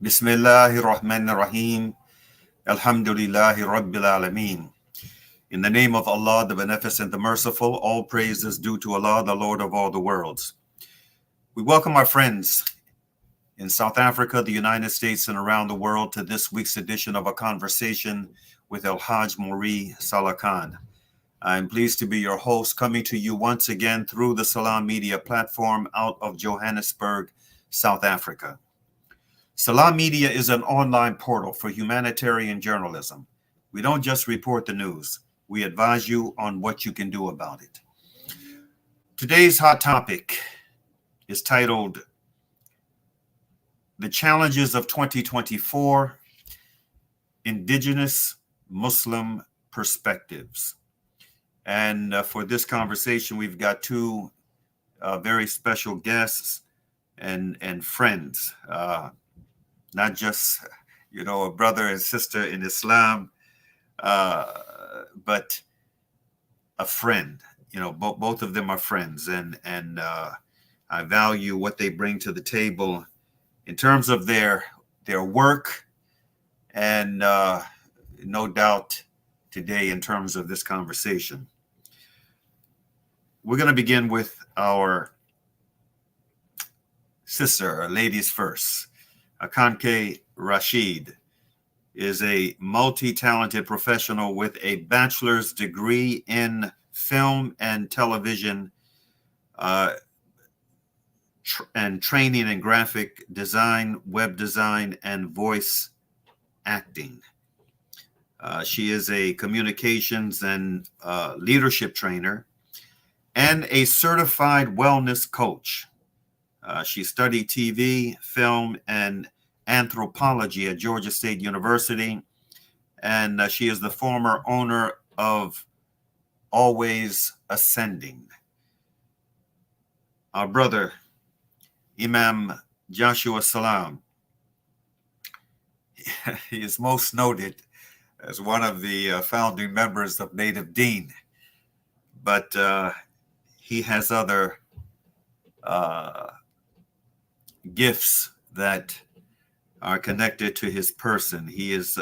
Bismillahir Rahmanir Rahim. Alhamdulillahi Rabbil Alameen. In the name of Allah, the Beneficent, the Merciful, all praise is due to Allah, the Lord of all the worlds. We welcome our friends in South Africa, the United States, and around the world to this week's edition of A Conversation with El-Hajj Mauri Saalakhan. I'm pleased to be your host, coming to you once again through the Salaam media platform out of Johannesburg, South Africa. Salaam Media is an online portal for humanitarian journalism. We don't just report the news. We advise you on what you can do about it. Today's hot topic is titled The Challenges of 2024, Indigenous Muslim Perspectives. And for this conversation, we've got two very special guests and friends. Not just, a brother and sister in Islam, but a friend. Both of them are friends, and I value what they bring to the table in terms of their work, and no doubt today in terms of this conversation. We're going to begin with our sister, ladies first. Akanke Rasheed is a multi-talented professional with a bachelor's degree in film and television and training in graphic design, web design, and voice acting. She is a communications and leadership trainer and a certified wellness coach. She studied TV, film, and anthropology at Georgia State University, and she is the former owner of Always Ascending. Our brother, Imam Joshua Salaam, he is most noted as one of the founding members of Native Deen, but he has other gifts that are connected to his person. He is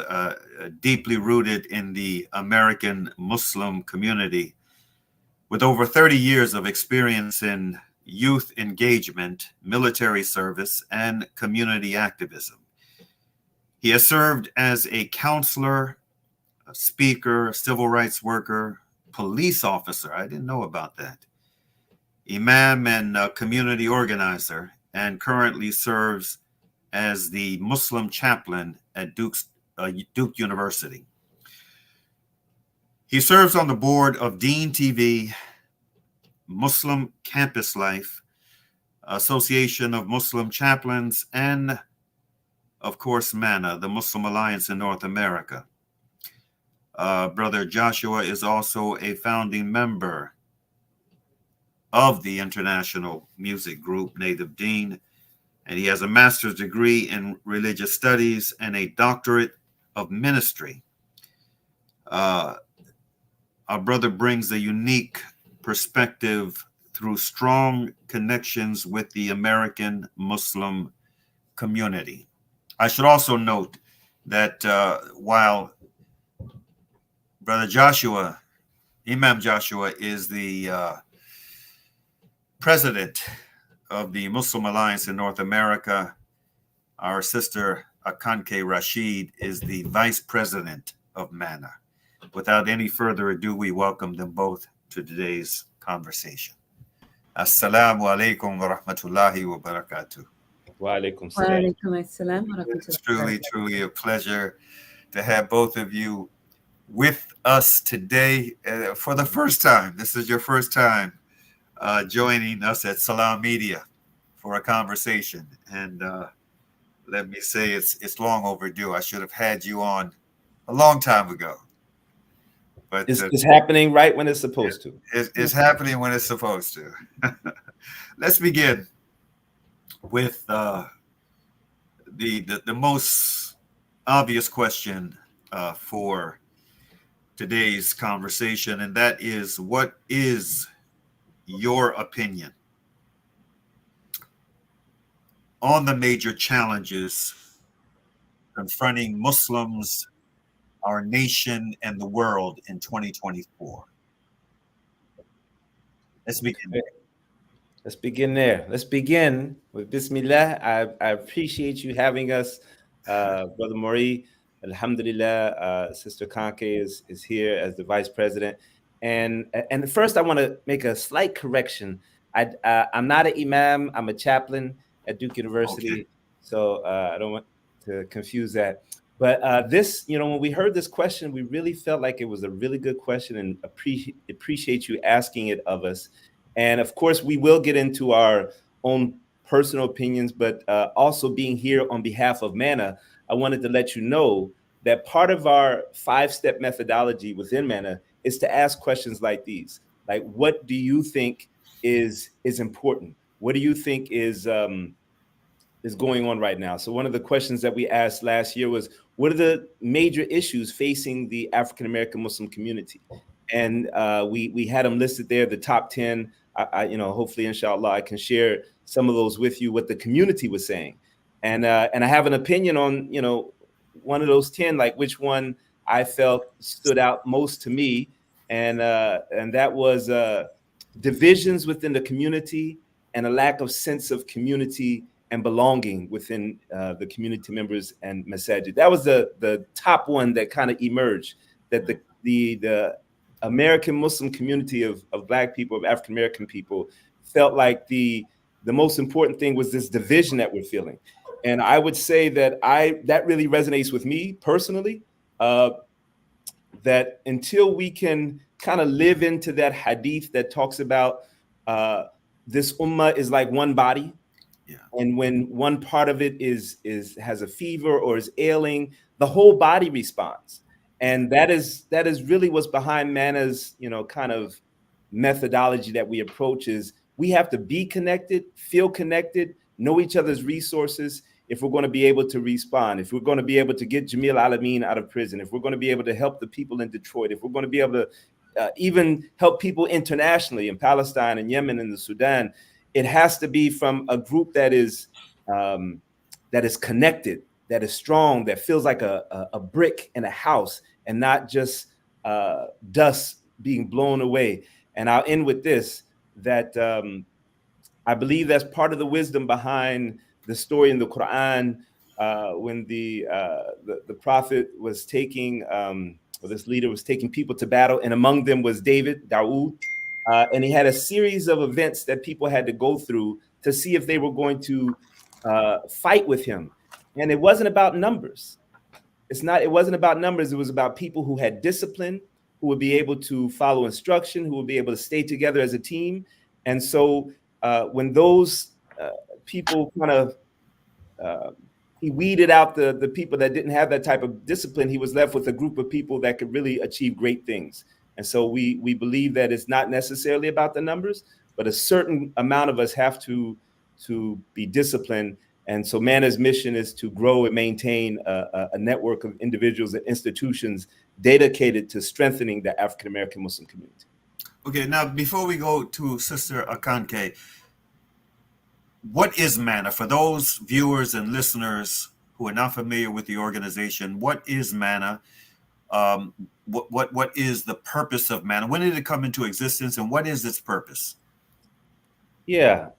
deeply rooted in the American Muslim community with over 30 years of experience in youth engagement, military service, and community activism. He has served as a counselor, a speaker, a civil rights worker, police officer. I didn't know about that. Imam and community organizer, and currently serves as the Muslim chaplain at Duke University. He serves on the board of Deen TV, Muslim Campus Life, Association of Muslim Chaplains, and, of course, MANA, the Muslim Alliance in North America. Brother Joshua is also a founding member of the international music group Native Deen, and he has a master's degree in religious studies and a doctorate of ministry. Our brother brings a unique perspective through strong connections with the American Muslim community. I should also note that while Brother Joshua, Imam Joshua, is the president of the Muslim Alliance in North America, our sister Akanke Rasheed is the vice president of MANA. Without any further ado, we welcome them both to today's conversation. Assalamu alaikum wa rahmatullahi wa barakatuh. Wa alaikum salam. It's truly a pleasure to have both of you with us today for the first time. This is your first time joining us at Salaam Media for a conversation, and let me say it's long overdue. I should have had you on a long time ago, but it's happening right when it's supposed to. It's happening when it's supposed to. Let's begin with the most obvious question for today's conversation, and that is, what is your opinion on the major challenges confronting Muslims, our nation, and the world in 2024? Let's begin. Let's begin there. Let's begin with Bismillah. I appreciate you having us, Brother Mauri. Alhamdulillah, Sister Akanke is here as the Vice President. And first, I want to make a slight correction. I'm not an imam. I'm a chaplain at Duke University. Okay. So I don't want to confuse that. But this, when we heard this question, we really felt like it was a really good question, and appreciate you asking it of us. And of course, we will get into our own personal opinions, but also being here on behalf of MANA, I wanted to let you know that part of our 5-step methodology within MANA is to ask questions like these. Like, what do you think is important? What do you think is going on right now? So one of the questions that we asked last year was, what are the major issues facing the African-American Muslim community? And we had them listed there, the top 10. Hopefully, inshallah, I can share some of those with you, what the community was saying. And I have an opinion on, one of those 10, like which one I felt stood out most to me. And that was divisions within the community and a lack of sense of community and belonging within the community members and masajid. That was the top one that kind of emerged, that the American Muslim community of Black people, of African American people, felt like the most important thing was this division that we're feeling. And I would say that that really resonates with me personally, that until we can kind of live into that hadith that talks about this ummah is like one body. Yeah. And when one part of it has a fever or is ailing, the whole body responds. And that is really what's behind MANA's, kind of methodology that we approach. Is we have to be connected, feel connected, know each other's resources if we're going to be able to respond, if we're going to be able to get Jamil Alameen out of prison, if we're going to be able to help the people in Detroit, if we're going to be able to even help people internationally in Palestine and Yemen and the Sudan. It has to be from a group that is connected, that is strong, that feels like a brick in a house, and not just dust being blown away. And I'll end with this, that I believe that's part of the wisdom behind the story in the Quran when the prophet was taking, or this leader was taking people to battle, and among them was Dawood. And he had a series of events that people had to go through to see if they were going to fight with him. And it wasn't about numbers. It wasn't about numbers. It was about people who had discipline, who would be able to follow instruction, who would be able to stay together as a team. And so when those people kind of, he weeded out the people that didn't have that type of discipline, he was left with a group of people that could really achieve great things. And so we believe that it's not necessarily about the numbers, but a certain amount of us have to be disciplined. And so MANA's mission is to grow and maintain a network of individuals and institutions dedicated to strengthening the African-American Muslim community. Okay, now before we go to Sister Akanke, what is MANA? For those viewers and listeners who are not familiar with the organization, what is MANA? What is the purpose of MANA? When did it come into existence, and what is its purpose? Yeah,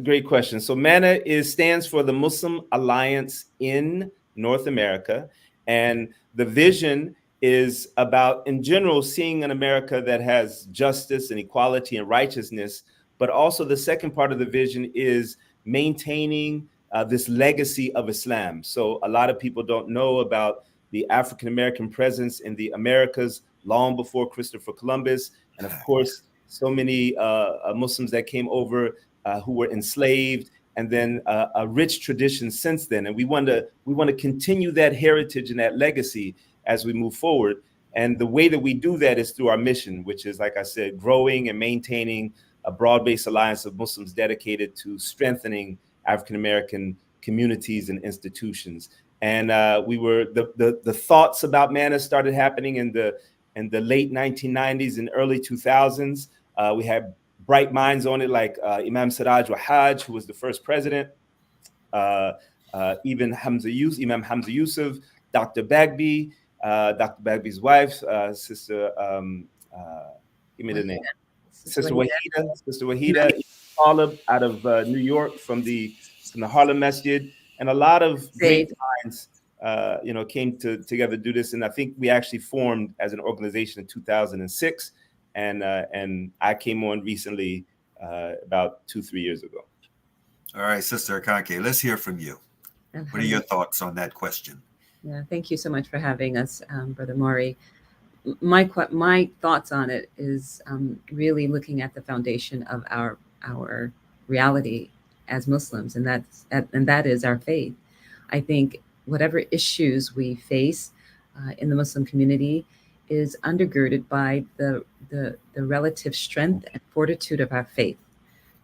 great question. So MANA stands for the Muslim Alliance in North America, and the vision is about, in general, seeing an America that has justice and equality and righteousness. But also the second part of the vision is maintaining this legacy of Islam. So a lot of people don't know about the African-American presence in the Americas long before Christopher Columbus. And of course, so many Muslims that came over who were enslaved, and then a rich tradition since then. And we want to continue that heritage and that legacy as we move forward. And the way that we do that is through our mission, which is, like I said, growing and maintaining a broad-based alliance of Muslims dedicated to strengthening African-American communities and institutions. And the thoughts about MANA started happening in the late 1990s and early 2000s. We had bright minds on it, like Imam Siraj Wahaj, who was the first president. even Imam Hamza Yusuf, Dr. Bagby, Dr. Bagby's wife, Sister, give me the name, Sister Wahida, Sister Wahida, Talib out of New York from the Harlem Masjid, and a lot of great minds, came together to do this. And I think we actually formed as an organization in 2006, and I came on recently about 2-3 years ago. All right, Sister Akanke, let's hear from you. What are your thoughts on that question? Yeah, thank you so much for having us, Brother Mauri. My thoughts on it is really looking at the foundation of our reality as Muslims, and that is our faith. I think whatever issues we face in the Muslim community is undergirded by the relative strength and fortitude of our faith.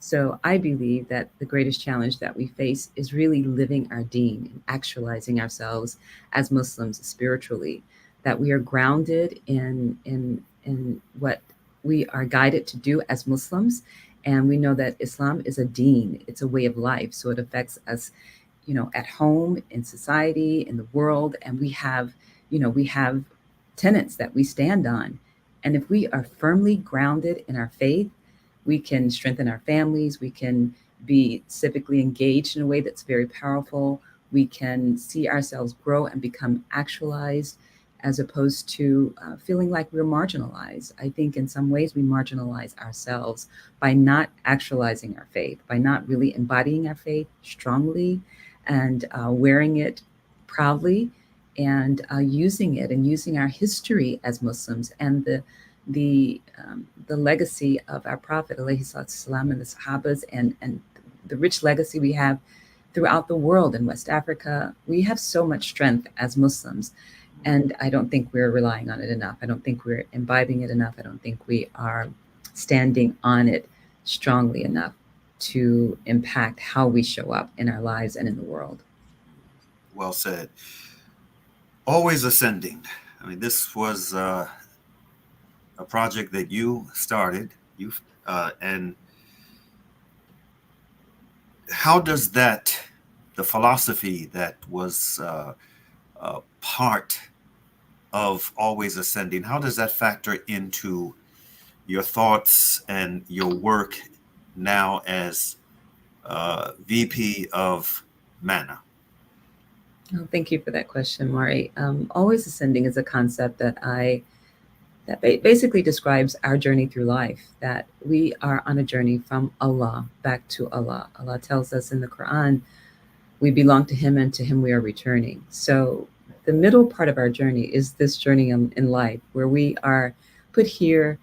So I believe that the greatest challenge that we face is really living our deen and actualizing ourselves as Muslims spiritually, that we are grounded in what we are guided to do as Muslims. And we know that Islam is a deen, it's a way of life. So it affects us, at home, in society, in the world. And we have tenets that we stand on. And if we are firmly grounded in our faith, we can strengthen our families. We can be civically engaged in a way that's very powerful. We can see ourselves grow and become actualized, as opposed to feeling like we're marginalized. I think in some ways we marginalize ourselves by not actualizing our faith, by not really embodying our faith strongly and wearing it proudly, and using it and using our history as Muslims and the legacy of our Prophet Salaam and the Sahabas, and the rich legacy we have throughout the world in West Africa. We have so much strength as Muslims, and I don't think we're relying on it enough. I don't think we're imbibing it enough. I don't think we are standing on it strongly enough to impact how we show up in our lives and in the world. Well said. Always ascending. I mean, this was a project that you started, and how does the philosophy that was part of Always Ascending, how does that factor into your thoughts and your work now as VP of MANA? Oh, thank you for that question, Mauri. Always Ascending is a concept that basically describes our journey through life, that we are on a journey from Allah back to Allah. Allah tells us in the Quran, we belong to Him and to Him we are returning. So the middle part of our journey is this journey in life, where we are put here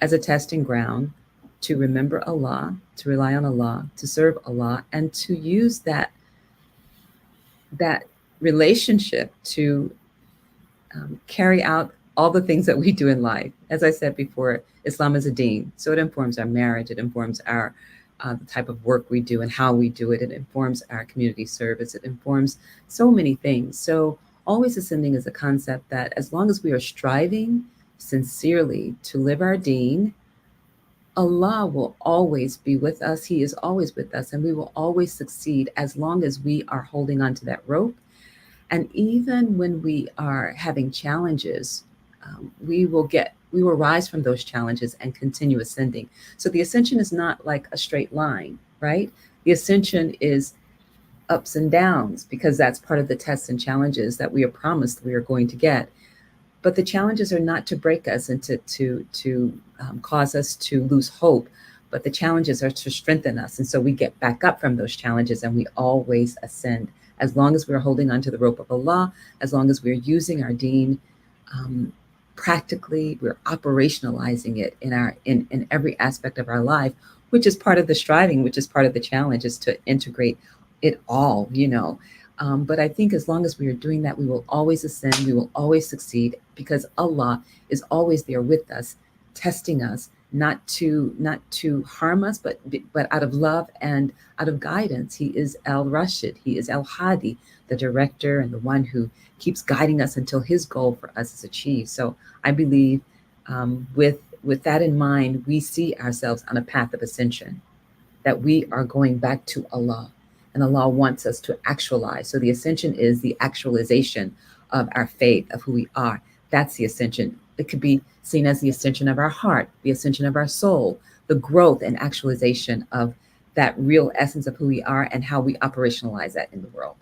as a testing ground to remember Allah, to rely on Allah, to serve Allah, and to use that relationship to carry out all the things that we do in life. As I said before, Islam is a deen, so it informs our marriage, it informs our the type of work we do and how we do it, it informs our community service, it informs so many things. So Always Ascending is a concept that as long as we are striving sincerely to live our deen, Allah will always be with us. He is always with us, and we will always succeed as long as we are holding on to that rope. And even when we are having challenges, we will rise from those challenges and continue ascending. So the ascension is not like a straight line, right? The ascension is ups and downs, because that's part of the tests and challenges that we are promised we are going to get. But the challenges are not to break us and to cause us to lose hope, but the challenges are to strengthen us. And so we get back up from those challenges and we always ascend. As long as we're holding onto the rope of Allah, as long as we're using our deen practically, we're operationalizing it in every aspect of our life, which is part of the striving, which is part of the challenge, is to integrate it all, but I think as long as we are doing that, we will always ascend, we will always succeed, because Allah is always there with us, testing us, not to harm us, but out of love and out of guidance. He is Rasheed, He is Al-Hadi, the director and the one who keeps guiding us until His goal for us is achieved. So I believe with that in mind, we see ourselves on a path of ascension, that we are going back to Allah. And Allah wants us to actualize. So the ascension is the actualization of our faith, of who we are. That's the ascension. It could be seen as the ascension of our heart, the ascension of our soul, the growth and actualization of that real essence of who we are and how we operationalize that in the world.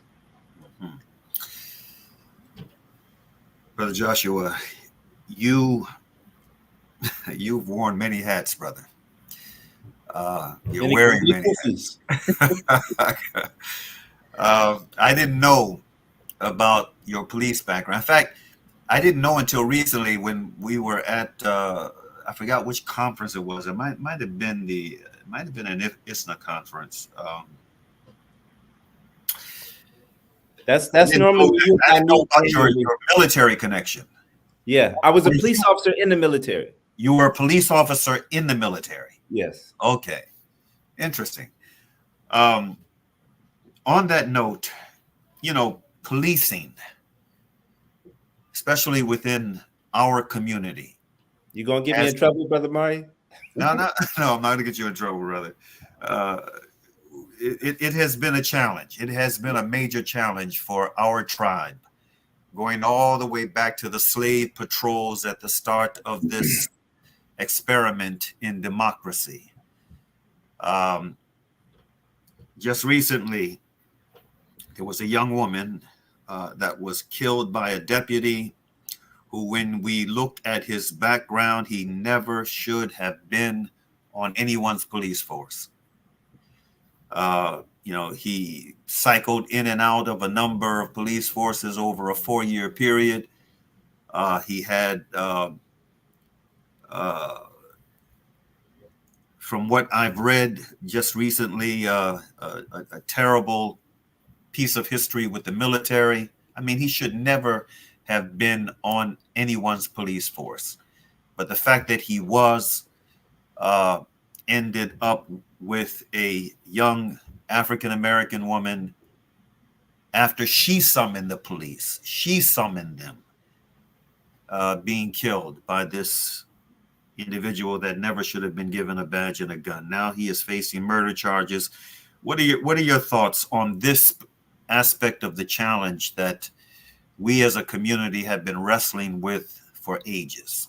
Brother Joshua, you've worn many hats, brother. You're wearing many hats. I didn't know about your police background. In fact, I didn't know until recently when we were at I forgot which conference it was. It might have been an ISNA conference. That's normally I didn't know about your military connection. Yeah, I was a police officer in the military. You were a police officer in the military. Yes. Okay. Interesting. On that note, policing, especially within our community. You gonna get me in trouble, Brother Mauri? No, I'm not gonna get you in trouble, brother. It has been a challenge. It has been a major challenge for our tribe, going all the way back to the slave patrols at the start of this experiment in democracy. Just recently, there was a young woman that was killed by a deputy who, when we looked at his background, he never should have been on anyone's police force. He cycled in and out of a number of police forces over a 4-year period. He had, from what I've read just recently, a terrible piece of history with the military. I mean, he should never have been on anyone's police force. But the fact that he was ended up with a young African-American woman after she summoned the police. She summoned them, being killed by this individual that never should have been given a badge and a gun. Now he is facing murder charges. What are your thoughts on this aspect of the challenge that we as a community have been wrestling with for ages?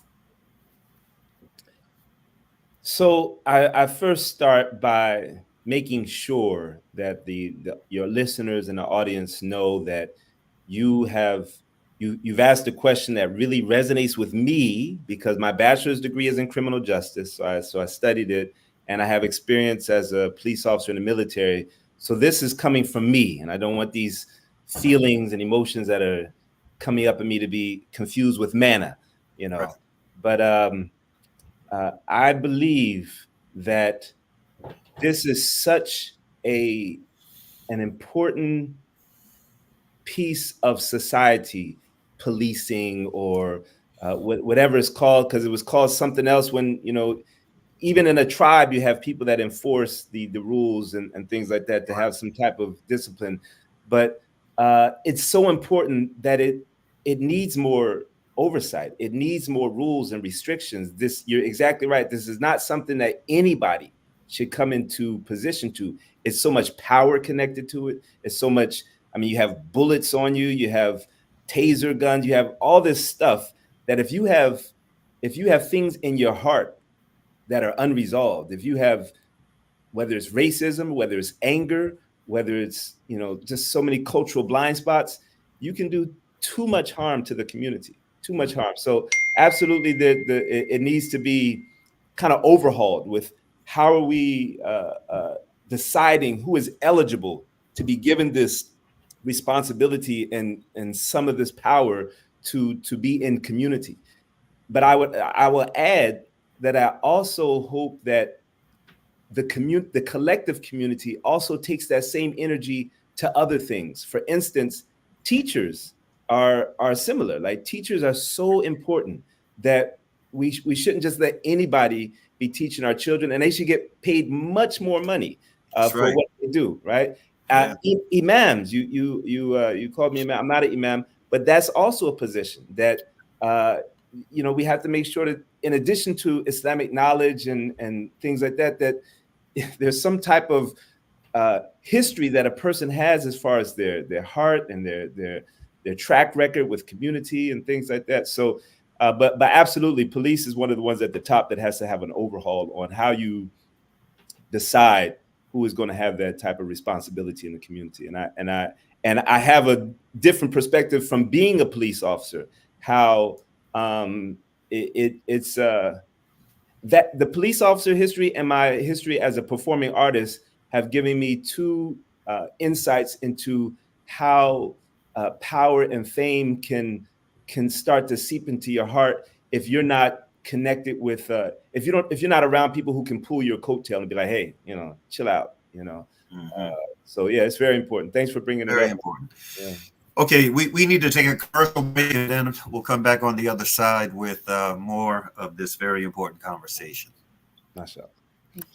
So I first start by making sure that your listeners and the audience know that you've asked a question that really resonates with me, because my bachelor's degree is in criminal justice. So I studied it, and I have experience as a police officer in the military. So this is coming from me, and I don't want these feelings and emotions that are coming up in me to be confused with manna, Right. But I believe that this is such an important piece of society, policing, or whatever it's called, because it was called something else when, even in a tribe, you have people that enforce the rules and things like that to have some type of discipline. But it's so important that it needs more oversight. It needs more rules and restrictions. You're exactly right. This is not something that anybody should come into position to. It's so much power connected to it. It's so much, you have bullets on you, you have taser guns, you have all this stuff that if you have things in your heart that are unresolved, if you have, whether it's racism, whether it's anger, whether it's, just so many cultural blind spots, you can do too much harm to the community, too much harm. So absolutely, it needs to be kind of overhauled with how are we deciding who is eligible to be given this responsibility and some of this power to be in community. But I will add that I also hope that the collective community also takes that same energy to other things. For instance, teachers are similar. Like, teachers are so important that we shouldn't just let anybody be teaching our children, and they should get paid much more money for what they do, right? Yeah. Imams, you called me imam. I'm not an imam, but that's also a position that we have to make sure that, in addition to Islamic knowledge and things like that, that there's some type of history that a person has as far as their heart and their track record with community and things like that. So, but absolutely, police is one of the ones at the top that has to have an overhaul on how you decide who is going to have that type of responsibility in the community. And I have a different perspective from being a police officer, how it's that the police officer history and my history as a performing artist have given me two insights into how power and fame can start to seep into your heart if you're not connected with if you're not around people who can pull your coattail and be like, hey, chill out, so yeah, it's very important. Thanks for bringing it up. Very important. Yeah. Okay, we need to take a commercial break, and then we'll come back on the other side with more of this very important conversation. Mashallah. Thank you.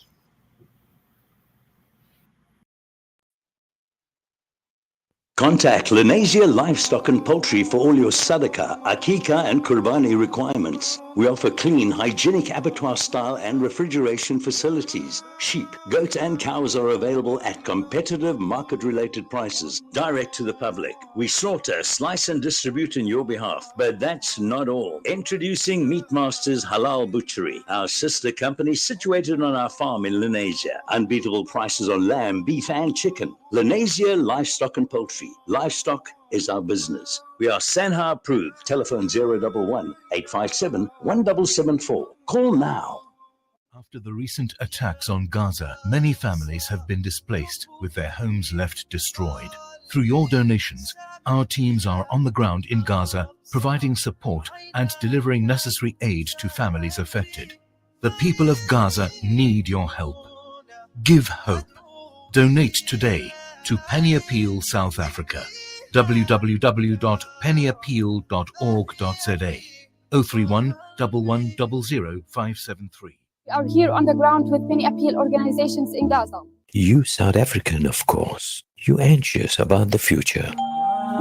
Contact Lenasia Livestock and Poultry for all your sadaqah, akika and kurbani requirements. We offer clean, hygienic abattoir style and refrigeration facilities. Sheep, goats and cows are available at competitive market-related prices, direct to the public. We slaughter, slice and distribute in your behalf, but that's not all. Introducing Meat Masters Halal Butchery, our sister company situated on our farm in Lenasia. Unbeatable prices on lamb, beef and chicken. Lenasia Livestock and Poultry. Livestock is our business. We are Sanha approved. Telephone 011-857-1774. Call now. After the recent attacks on Gaza, many families have been displaced with their homes left destroyed. Through your donations, our teams are on the ground in Gaza, providing support and delivering necessary aid to families affected. The people of Gaza need your help. Give hope. Donate today to Penny Appeal South Africa. www.pennyappeal.org.za 031 1100 573. We are here on the ground with many appeal organizations in Gaza. You South African, of course. You anxious about the future.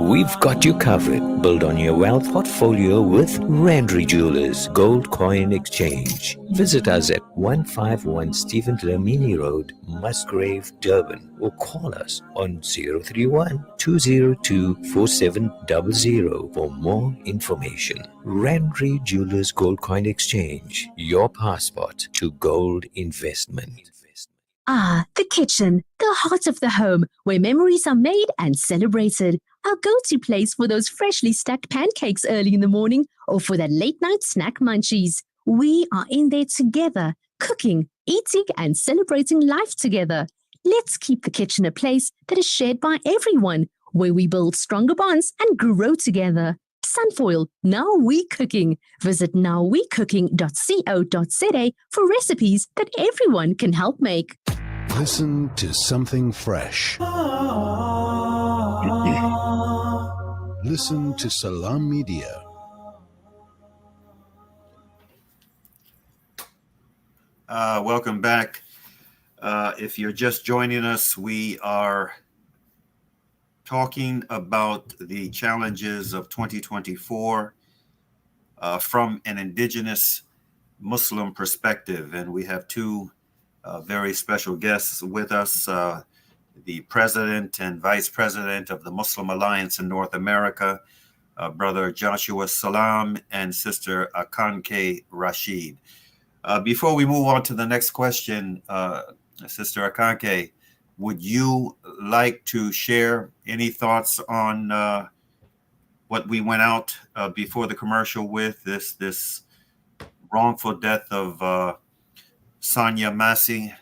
We've got you covered. Build on your wealth portfolio with Randry Jewelers Gold Coin Exchange. Visit us at 151 Stephen Dlamini Road, Musgrave, Durban, or call us on 031-202-4700 for more information. Randry Jewelers Gold Coin Exchange, your passport to gold investment. Ah, the kitchen, the heart of the home, where memories are made and celebrated. Our go-to place for those freshly stacked pancakes early in the morning or for that late-night snack munchies. We are in there together, cooking, eating, and celebrating life together. Let's keep the kitchen a place that is shared by everyone, where we build stronger bonds and grow together. Sunfoil, Now We Cooking. Visit nowwecooking.co.za for recipes that everyone can help make. Listen to something fresh. Listen to Salaam Media. Welcome back. If you're just joining us, we are talking about the challenges of 2024 from an indigenous Muslim perspective. And we have two very special guests with us, the president and vice president of the Muslim Alliance in North America, Brother Joshua Salaam, and Sister Akanke Rasheed. Before we move on to the next question, Sister Akanke, would you like to share any thoughts on what we went out before the commercial with, this wrongful death of Sonia Massey,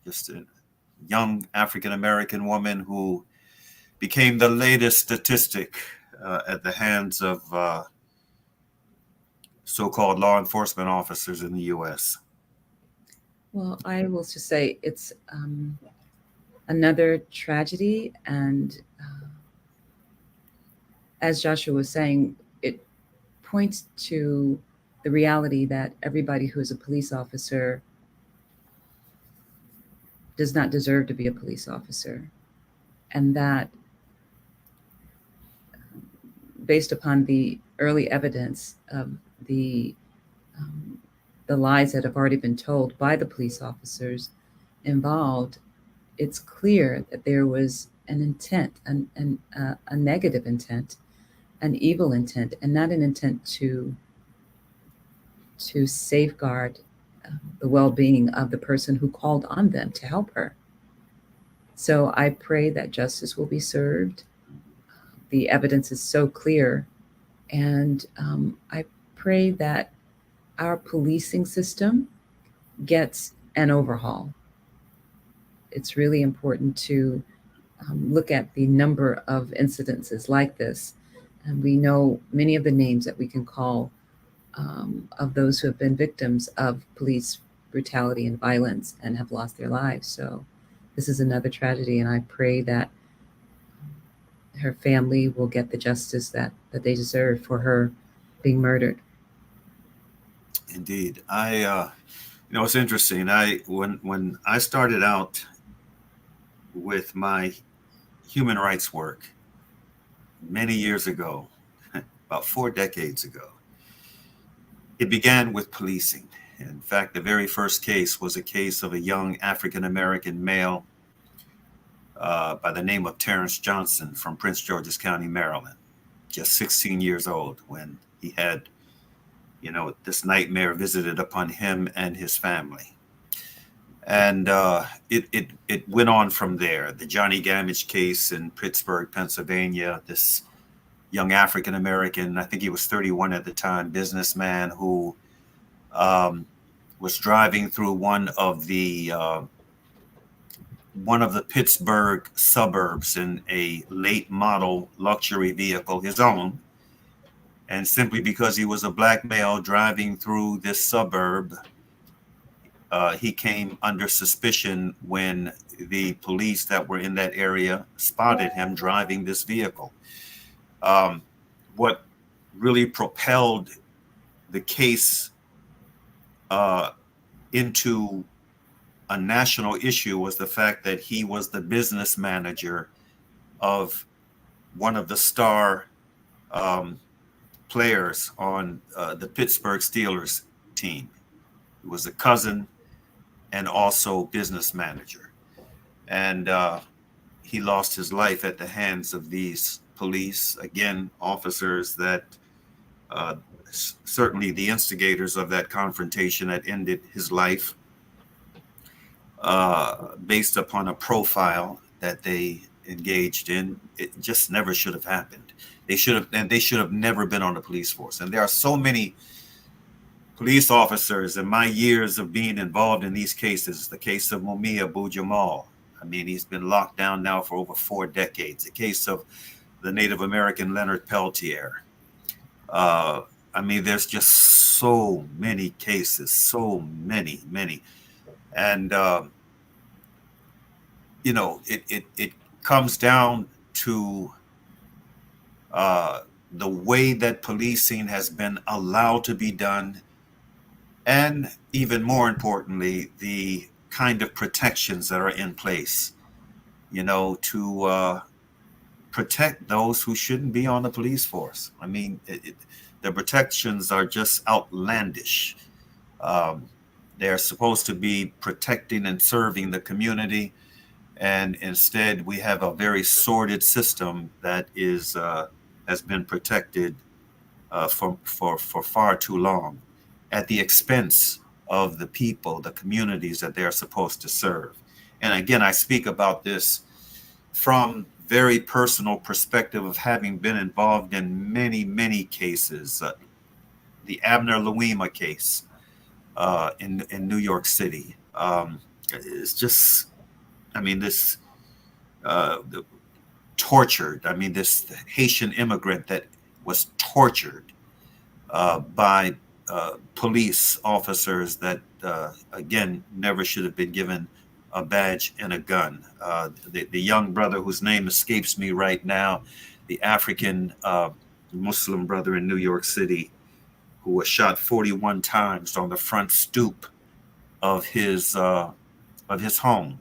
just a young African-American woman who became the latest statistic at the hands of so-called law enforcement officers in the U.S.? Well, I will just say it's another tragedy, and as Joshua was saying, it points to the reality that everybody who is a police officer does not deserve to be a police officer, and that based upon the early evidence of the lies that have already been told by the police officers involved, it's clear that there was an intent, a negative intent, an evil intent, and not an intent to safeguard the well-being of the person who called on them to help her. So I pray that justice will be served. The evidence is so clear, and I pray that our policing system gets an overhaul. It's really important to look at the number of incidences like this. And we know many of the names that we can call of those who have been victims of police brutality and violence and have lost their lives. So this is another tragedy, and I pray that her family will get the justice that they deserve for her being murdered. Indeed. It's interesting. When I started out with my human rights work many years ago, about 4 decades ago, it began with policing. In fact, the very first case was a case of a young African-American male by the name of Terrence Johnson from Prince George's County, Maryland, just 16 years old, when he had, this nightmare visited upon him and his family. And it went on from there. The Johnny Gamage case in Pittsburgh, Pennsylvania, this young African-American, I think he was 31 at the time, businessman who was driving through one of the Pittsburgh suburbs in a late model luxury vehicle, his own. And simply because he was a black male driving through this suburb, he came under suspicion when the police that were in that area spotted him driving this vehicle. What really propelled the case into a national issue was the fact that he was the business manager of one of the star players on the Pittsburgh Steelers team. He was a cousin and also business manager. And he lost his life at the hands of these police, again, officers that certainly the instigators of that confrontation that ended his life based upon a profile that they engaged in. It just never should have happened. They should have never been on the police force. And there are so many police officers in my years of being involved in these cases. The case of Mumia Abu-Jamal. I mean, he's been locked down now for over 4 decades. The case of the Native American Leonard Peltier. I mean, there's just so many cases, so many. And, it comes down to the way that policing has been allowed to be done. And even more importantly, the kind of protections that are in place, to protect those who shouldn't be on the police force. I mean, the protections are just outlandish. They're supposed to be protecting and serving the community. And instead, we have a very sordid system that has been protected for far too long, at the expense of the people, the communities that they're supposed to serve. And again, I speak about this from very personal perspective of having been involved in many cases. The Abner Louima case in New York City. It's just, I mean, this tortured. I mean, this Haitian immigrant that was tortured by police officers that, again, never should have been given a badge and a gun. The young brother whose name escapes me right now, the African Muslim brother in New York City, who was shot 41 times on the front stoop of his home.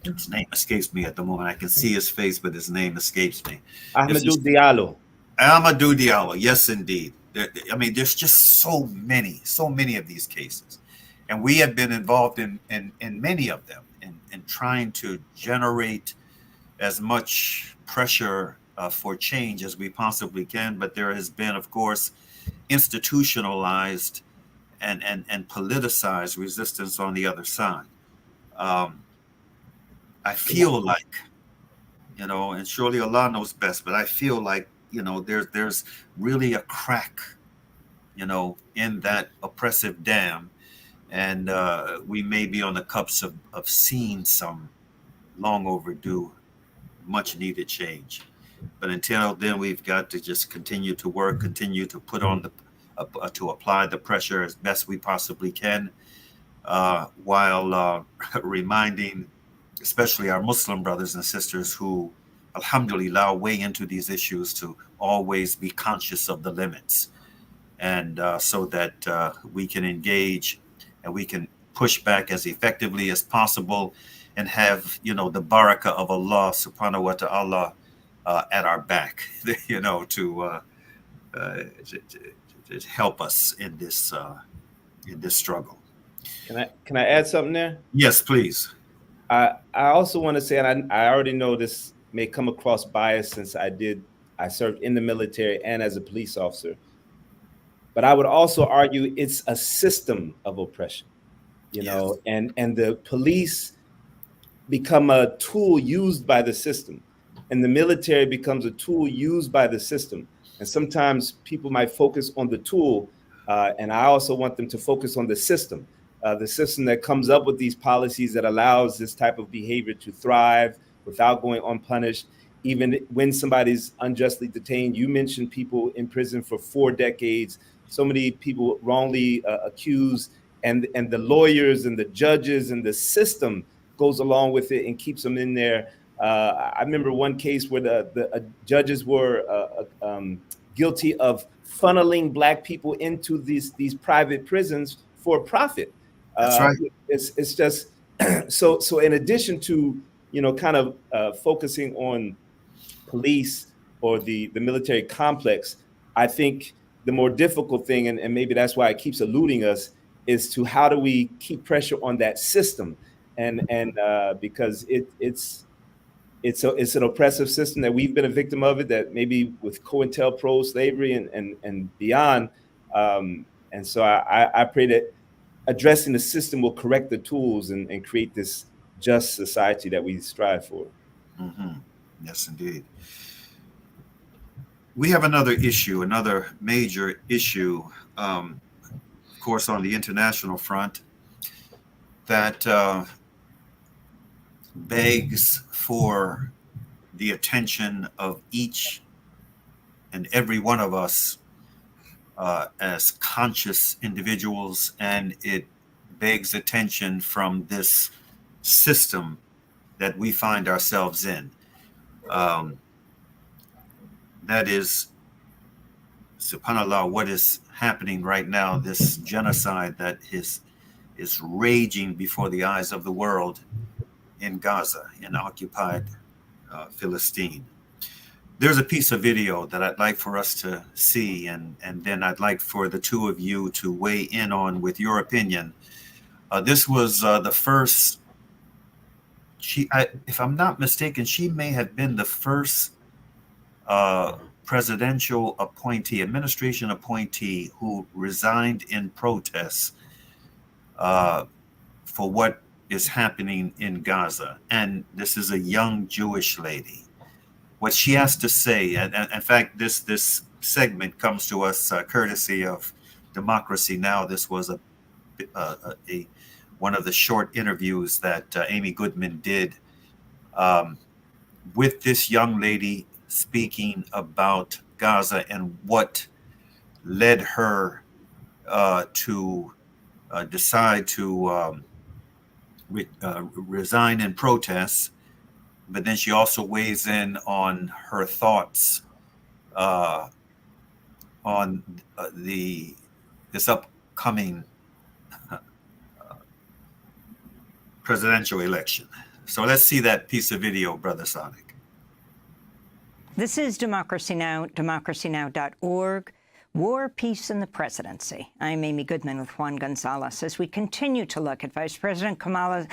His name escapes me at the moment. I can see his face, but his name escapes me. Amadou Diallo. Amadou Diallo, yes, indeed. I mean, there's just so many of these cases. And we have been involved in many of them. in trying to generate as much pressure for change as we possibly can. But there has been, of course, institutionalized and politicized resistance on the other side. I feel like, and surely Allah knows best, but I feel like, there's really a crack, in that oppressive dam. And we may be on the cusp of seeing some long overdue, much needed change. But until then, we've got to just continue to work, continue to put on to apply the pressure as best we possibly can, while reminding, especially our Muslim brothers and sisters who, alhamdulillah, weigh into these issues, to always be conscious of the limits, and so that we can engage and we can push back as effectively as possible, and have, the barakah of Allah subhanahu wa ta'ala at our back, to help us in this struggle. Can I add something there? Yes, please. I also want to say, and I already know this may come across biased since I served in the military and as a police officer, but I would also argue it's a system of oppression, Yes. and the police become a tool used by the system, and the military becomes a tool used by the system. And sometimes people might focus on the tool, and I also want them to focus on the system that comes up with these policies that allows this type of behavior to thrive without going unpunished, even when somebody's unjustly detained. You mentioned people in prison for 4 decades, so many people wrongly accused, and the lawyers and the judges and the system goes along with it and keeps them in there. I remember one case where the judges were guilty of funneling Black people into these private prisons for profit. That's right. It's just so. In addition to kind of focusing on police or the military complex, I think the more difficult thing, and maybe that's why it keeps eluding us, is to how do we keep pressure on that system, and because it's an oppressive system that we've been a victim of it, that maybe with COINTELPRO, slavery, and beyond. And so I pray that addressing the system will correct the tools and create this just society that we strive for. Mm-hmm. Yes, indeed. We have another issue, another major issue, of course, on the international front, that begs for the attention of each and every one of us as conscious individuals, and it begs attention from this system that we find ourselves in. That is, subhanAllah, what is happening right now, this genocide that is raging before the eyes of the world in Gaza, in occupied Philistine. There's a piece of video that I'd like for us to see, and then I'd like for the two of you to weigh in on with your opinion. This was the first, if I'm not mistaken, she may have been the first presidential appointee, administration appointee, who resigned in protest for what is happening in Gaza. And this is a young Jewish lady. What she has to say, and in fact, this segment comes to us courtesy of Democracy Now! This was one of the short interviews that Amy Goodman did with this young lady, speaking about Gaza and what led her to decide to resign in protest. But then she also weighs in on her thoughts on this upcoming presidential election. So let's see that piece of video, Brother Sadiq. This is Democracy Now!, democracynow.org. War, Peace, and the Presidency. I'm Amy Goodman with Juan Gonzalez. As we continue to look at Vice President Kamala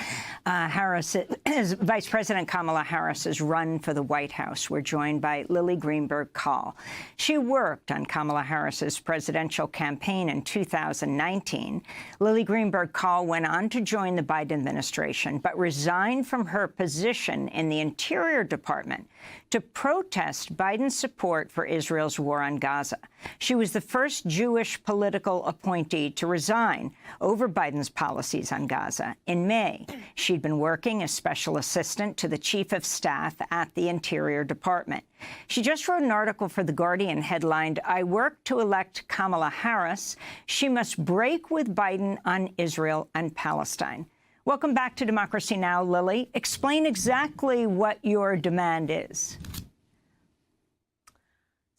Harris's run for the White House, we're joined by Lily Greenberg Call. She worked on Kamala Harris's presidential campaign in 2019. Lily Greenberg Call went on to join the Biden administration, but resigned from her position in the Interior Department to protest Biden's support for Israel's war on Gaza. She was the first Jewish political appointee to resign over Biden's policies on Gaza. In May, she'd been working as special assistant to the chief of staff at the Interior Department. She just wrote an article for The Guardian headlined, "I work to elect Kamala Harris. She must break with Biden on Israel and Palestine." Welcome back to Democracy Now!, Lily. Explain exactly what your demand is.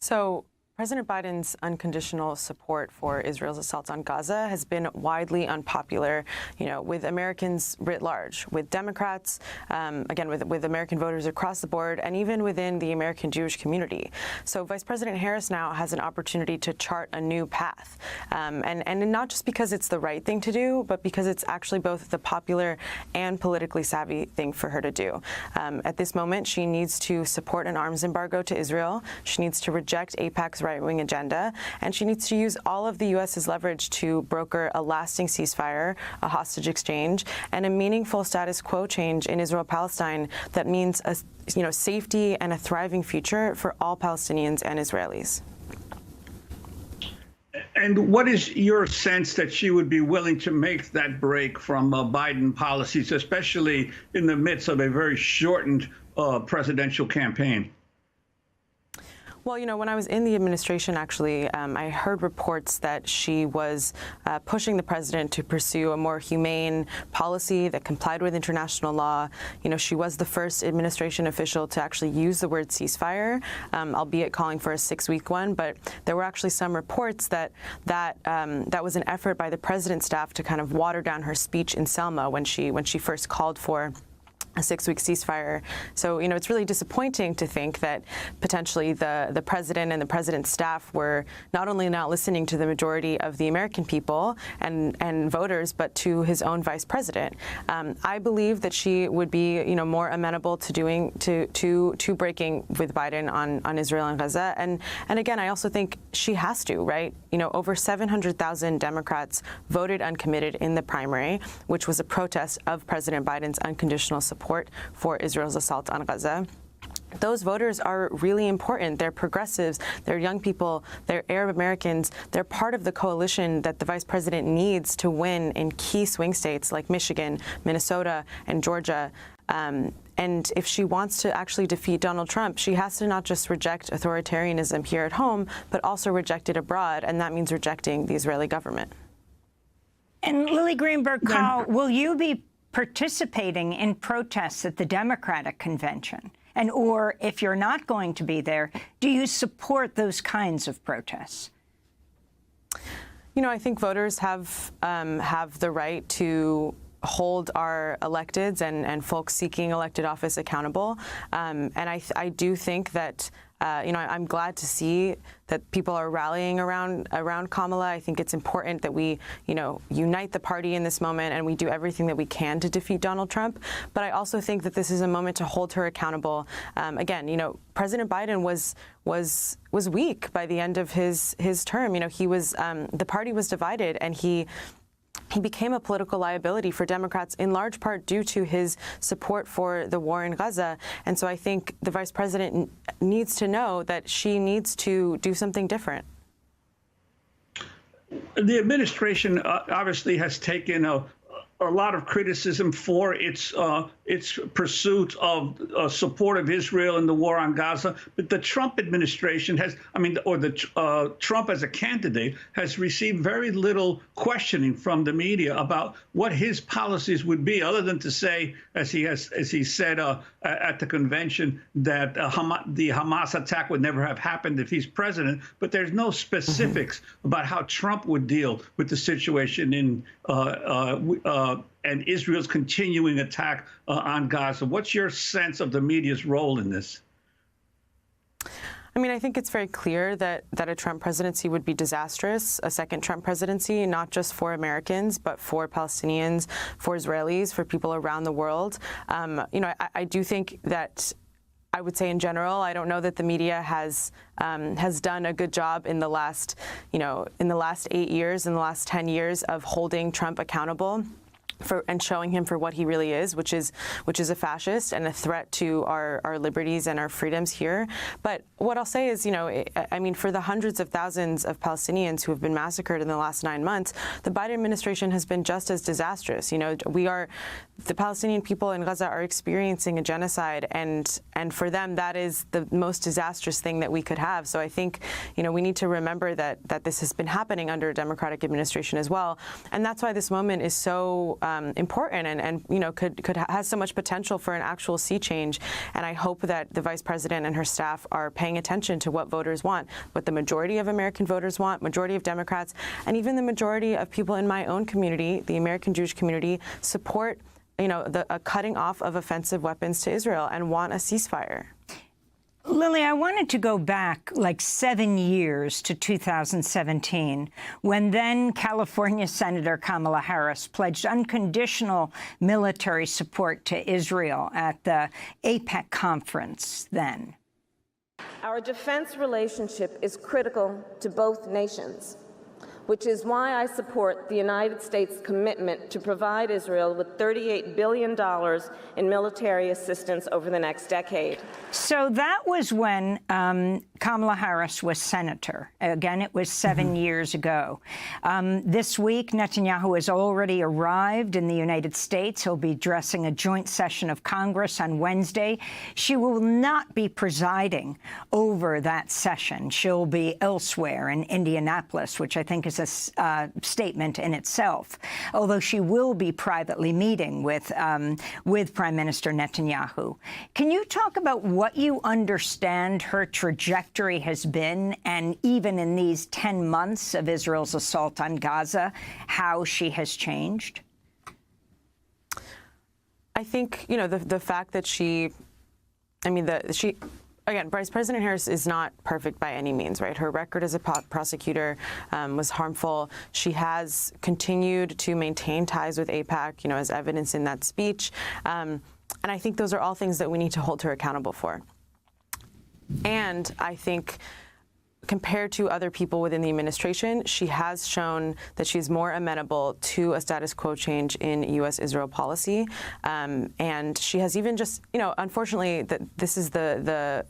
So President Biden's unconditional support for Israel's assaults on Gaza has been widely unpopular, with Americans writ large, with Democrats, again, with American voters across the board, and even within the American Jewish community. So Vice President Harris now has an opportunity to chart a new path, and not just because it's the right thing to do, but because it's actually both the popular and politically savvy thing for her to do. At this moment, she needs to support an arms embargo to Israel. She needs to reject AIPAC's right-wing agenda, and she needs to use all of the U.S.'s leverage to broker a lasting ceasefire, a hostage exchange, and a meaningful status quo change in Israel-Palestine that means safety and a thriving future for all Palestinians and Israelis. And what is your sense that she would be willing to make that break from Biden policies, especially in the midst of a very shortened presidential campaign? Well, when I was in the administration, actually, I heard reports that she was pushing the president to pursue a more humane policy that complied with international law. She was the first administration official to actually use the word ceasefire, albeit calling for a 6-week one. But there were actually some reports that was an effort by the president's staff to kind of water down her speech in Selma when she first called for a 6-week ceasefire. So, it's really disappointing to think that potentially the president and the president's staff were not only not listening to the majority of the American people and voters, but to his own vice president. I believe that she would be, more amenable to breaking with Biden on Israel and Gaza. And again, I also think she has to, right? Over 700,000 Democrats voted uncommitted in the primary, which was a protest of President Biden's unconditional support for Israel's assault on Gaza. Those voters are really important. They're progressives, they're young people, they're Arab Americans. They're part of the coalition that the vice president needs to win in key swing states like Michigan, Minnesota, and Georgia. And if she wants to actually defeat Donald Trump, she has to not just reject authoritarianism here at home, but also reject it abroad, and that means rejecting the Israeli government. And Lily Greenberg Call, will you be participating in protests at the Democratic convention? And or if you're not going to be there, do you support those kinds of protests? I think voters have the right to hold our electeds and folks seeking elected office accountable. And I do think that I'm glad to see that people are rallying around Kamala. I think it's important that we, unite the party in this moment and we do everything that we can to defeat Donald Trump. But I also think that this is a moment to hold her accountable. Again, President Biden was weak by the end of his term. He was the party was divided, and he became a political liability for Democrats in large part due to his support for the war in Gaza. And so I think the vice president needs to know that she needs to do something different. The administration obviously has taken a lot of criticism for its pursuit of support of Israel in the war on Gaza. But the Trump administration Trump as a candidate has received very little questioning from the media about what his policies would be, other than to say, as he said at the convention, that the Hamas attack would never have happened if he's president. But there's no specifics about how Trump would deal with the situation in and Israel's continuing attack on Gaza. What's your sense of the media's role in this? I mean, I think it's very clear that a Trump presidency would be disastrous, a second Trump presidency, not just for Americans, but for Palestinians, for Israelis, for people around the world. I do think that, I would say in general, I don't know that the media has done a good job in the last, in the last 8 years, in the last 10 years of holding Trump accountable and showing him for what he really is, which is a fascist and a threat to our liberties and our freedoms here. But what I'll say is, I mean, for the hundreds of thousands of Palestinians who have been massacred in the last 9 months, the Biden administration has been just as disastrous. The Palestinian people in Gaza are experiencing a genocide, and for them, that is the most disastrous thing that we could have. So I think, we need to remember that this has been happening under a Democratic administration as well, and that's why this moment is so important and has so much potential for an actual sea change. And I hope that the Vice President and her staff are paying attention to what voters want, what the majority of American voters want, majority of Democrats, and even the majority of people in my own community, the American Jewish community, support a cutting off of offensive weapons to Israel and want a ceasefire. Lily, I wanted to go back like 7 years to 2017, when then California Senator Kamala Harris pledged unconditional military support to Israel at the AIPAC conference then. Our defense relationship is critical to both nations, which is why I support the United States' commitment to provide Israel with $38 billion in military assistance over the next decade. So that was when Kamala Harris was senator. Again, it was 7 years ago. This week, Netanyahu has already arrived in the United States. He'll be addressing a joint session of Congress on Wednesday. She will not be presiding over that session. She'll be elsewhere in Indianapolis, which I think is a statement in itself, although she will be privately meeting with Prime Minister Netanyahu. Can you talk about what you understand her trajectory has been, and even in these 10 months of Israel's assault on Gaza, how she has changed? I think, the fact that again, Vice President Harris is not perfect by any means, right? Her record as a prosecutor was harmful. She has continued to maintain ties with AIPAC, as evidence in that speech. And I think those are all things that we need to hold her accountable for. And I think, compared to other people within the administration, she has shown that she's more amenable to a status quo change in U.S.-Israel policy. And she has even just, unfortunately, this is the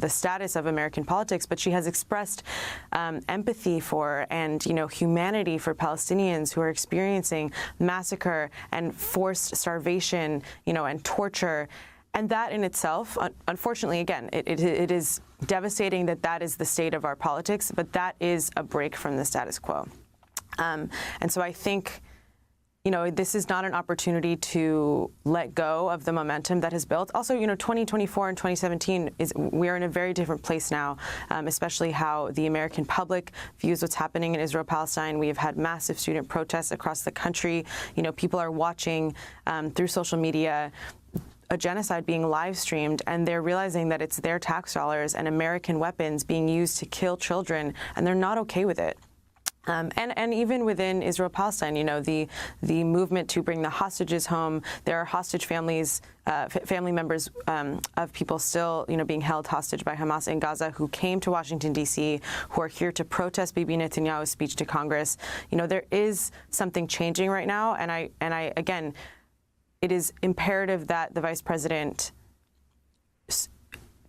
status of American politics, but she has expressed empathy for and, humanity for Palestinians who are experiencing massacre and forced starvation, and torture. And that in itself, unfortunately, again, it is devastating that is the state of our politics, but that is a break from the status quo. And so I think, this is not an opportunity to let go of the momentum that has built. Also, 2024 and 2017 we are in a very different place now, especially how the American public views what's happening in Israel-Palestine. We have had massive student protests across the country. People are watching through social media a genocide being live streamed, and they're realizing that it's their tax dollars and American weapons being used to kill children, and they're not okay with it. And even within Israel-Palestine, the movement to bring the hostages home, there are hostage families, family members of people still, being held hostage by Hamas in Gaza who came to Washington, D.C., who are here to protest Bibi Netanyahu's speech to Congress. There is something changing right now, and I again, it is imperative that the Vice President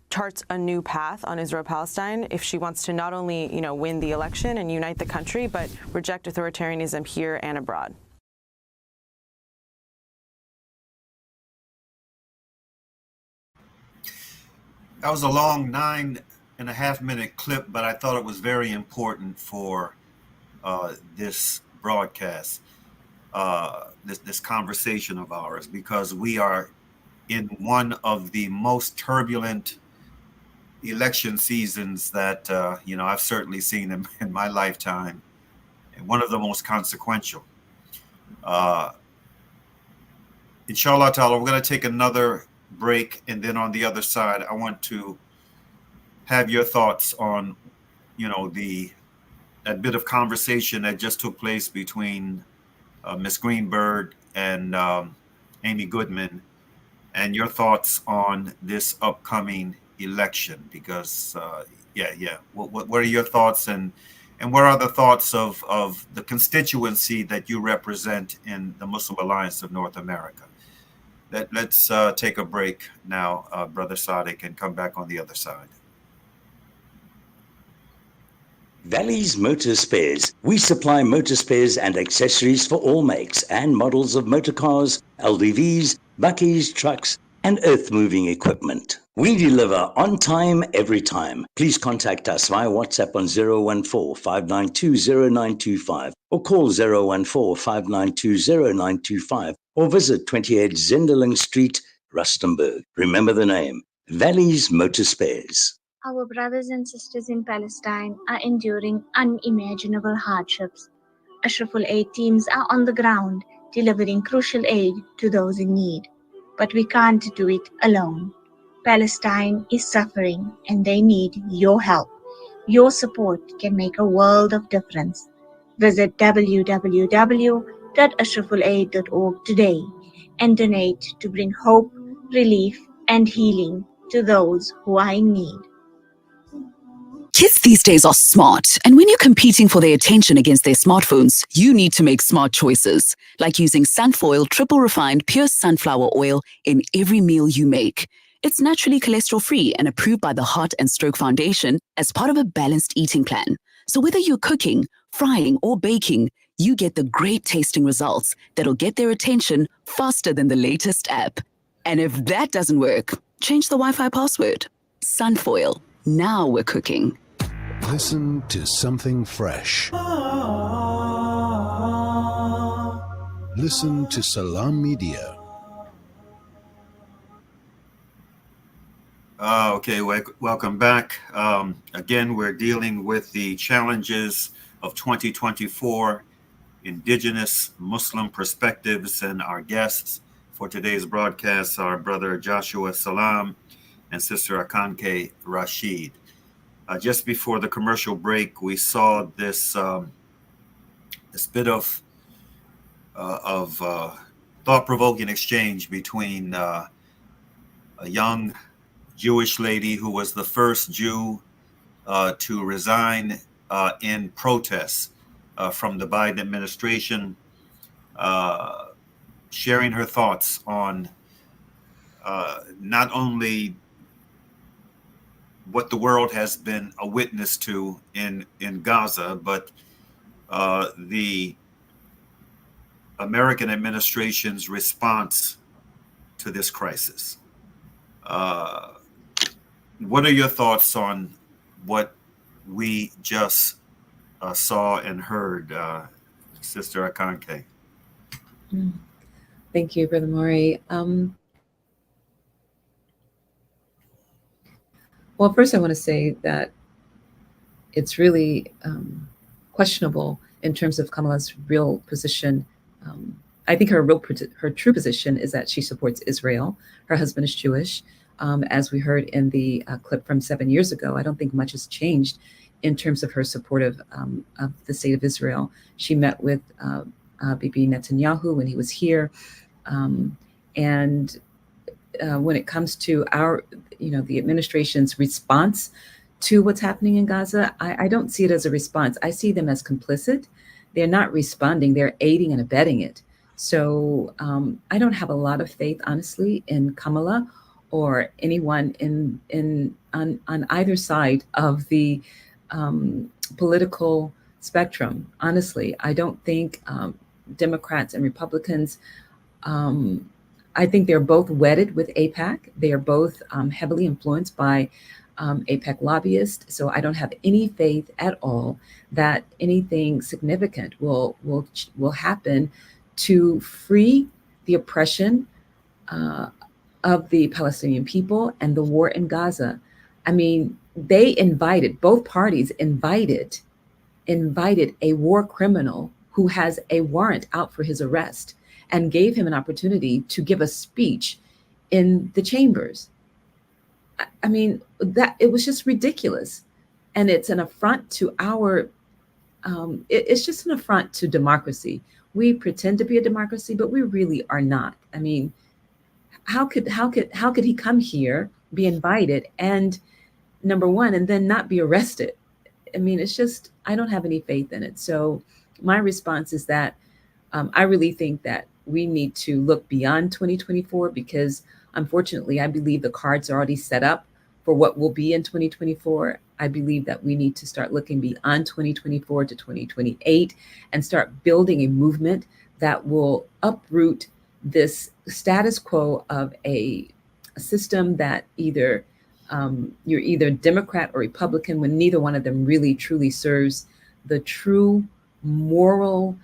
charts a new path on Israel-Palestine if she wants to not only, win the election and unite the country, but reject authoritarianism here and abroad. That was a long 9.5-minute clip, but I thought it was very important for this broadcast, this conversation of ours, because we are in one of the most turbulent election seasons that I've certainly seen in my lifetime, and one of the most consequential. Inshallah ta'ala, we're going to take another break, and then on the other side, I want to have your thoughts on, that bit of conversation that just took place between Ms. Greenberg and Amy Goodman, and your thoughts on this upcoming election. Because, what are your thoughts, and what are the thoughts of the constituency that you represent in the Muslim Alliance of North America? Let's take a break now, Brother Sadiq, and come back on the other side. Valley's Motor Spares. We supply motor spares and accessories for all makes and models of motor cars, LDVs, buckies, trucks, and earth-moving equipment. We deliver on time, every time. Please contact us via WhatsApp on 014-592-0925 or call 014-592-0925 or visit 28 Zenderling Street, Rustenburg. Remember the name, Valley's Motor Spares. Our brothers and sisters in Palestine are enduring unimaginable hardships. Ashraful Aid teams are on the ground, delivering crucial aid to those in need. But we can't do it alone. Palestine is suffering and they need your help. Your support can make a world of difference. Visit www.ashrafulaid.org today and donate to bring hope, relief, and healing to those who are in need. Kids these days are smart, and when you're competing for their attention against their smartphones, you need to make smart choices, like using Sunfoil triple refined pure sunflower oil in every meal you make. It's naturally cholesterol-free and approved by the Heart and Stroke Foundation as part of a balanced eating plan. So whether you're cooking, frying, or baking, you get the great tasting results that'll get their attention faster than the latest app. And if that doesn't work, change the Wi-Fi password. Sunfoil. Now we're cooking. Listen to something fresh. Listen to Salaam Media. Okay, welcome back. Again, we're dealing with the challenges of 2024, Indigenous Muslim perspectives, and our guests for today's broadcast are Brother Joshua Salaam and Sister Akanke Rasheed. Just before the commercial break, we saw this bit of thought-provoking exchange between a young Jewish lady who was the first Jew to resign in protest from the Biden administration, sharing her thoughts on not only what the world has been a witness to in Gaza, but the American administration's response to this crisis. What are your thoughts on what we just saw and heard, Sister Akanke? Thank you, Brother Mauri. Well, first I want to say that it's really questionable in terms of Kamala's real position. I think her true position is that she supports Israel. Her husband is Jewish. As we heard in the clip from 7 years ago, I don't think much has changed in terms of her support of the state of Israel. She met with Bibi Netanyahu when he was here. And when it comes to the administration's response to what's happening in Gaza, I don't see it as a response. I see them as complicit. They're not responding, they're aiding and abetting it. So I don't have a lot of faith, honestly, in Kamala or anyone on either side of the political spectrum. Honestly, I don't think Democrats and Republicans, I think they're both wedded with AIPAC. They are both heavily influenced by AIPAC lobbyists. So I don't have any faith at all that anything significant will happen to free the oppression of the Palestinian people and the war in Gaza. I mean, both parties invited a war criminal who has a warrant out for his arrest and gave him an opportunity to give a speech in the chambers. I mean, that it was just ridiculous. And it's an affront to our, it's just an affront to democracy. We pretend to be a democracy, but we really are not. I mean, how could he come here, be invited, and number one, and then not be arrested? I mean, it's just, I don't have any faith in it. So my response is that I really think that we need to look beyond 2024 because unfortunately, I believe the cards are already set up for what will be in 2024. I believe that we need to start looking beyond 2024 to 2028 and start building a movement that will uproot this status quo of a system that either you're either Democrat or Republican when neither one of them really truly serves the true moral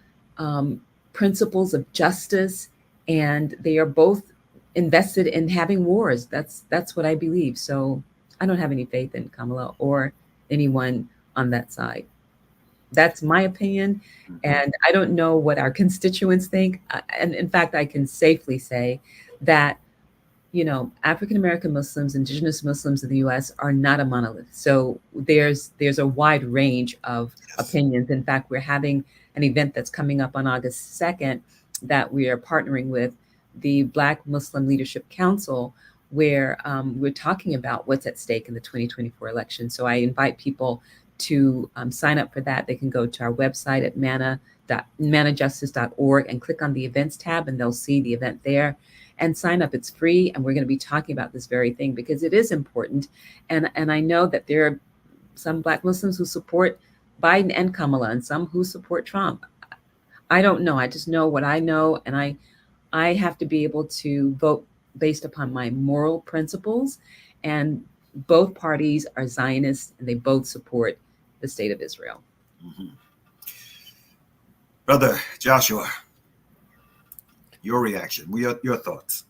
principles of justice, and they are both invested in having wars. That's what I believe. So I don't have any faith in Kamala or anyone on that side. That's my opinion, and I don't know what our constituents think. And in fact, I can safely say that African American Muslims, Indigenous Muslims in the U.S. are not a monolith. So there's a wide range of opinions. In fact, we're having an event that's coming up on August 2nd that we are partnering with the Black Muslim Leadership Council, where we're talking about what's at stake in the 2024 election. So I invite people to sign up for that. They can go to our website at manajustice.org and click on the events tab, and they'll see the event there. And sign up. It's free, and we're going to be talking about this very thing because it is important. And I know that there are some Black Muslims who support Biden and Kamala, and some who support Trump. I don't know. I just know what I know, and I have to be able to vote based upon my moral principles. And both parties are Zionists, and they both support the state of Israel. Mm-hmm. Brother Joshua, your reaction, your thoughts.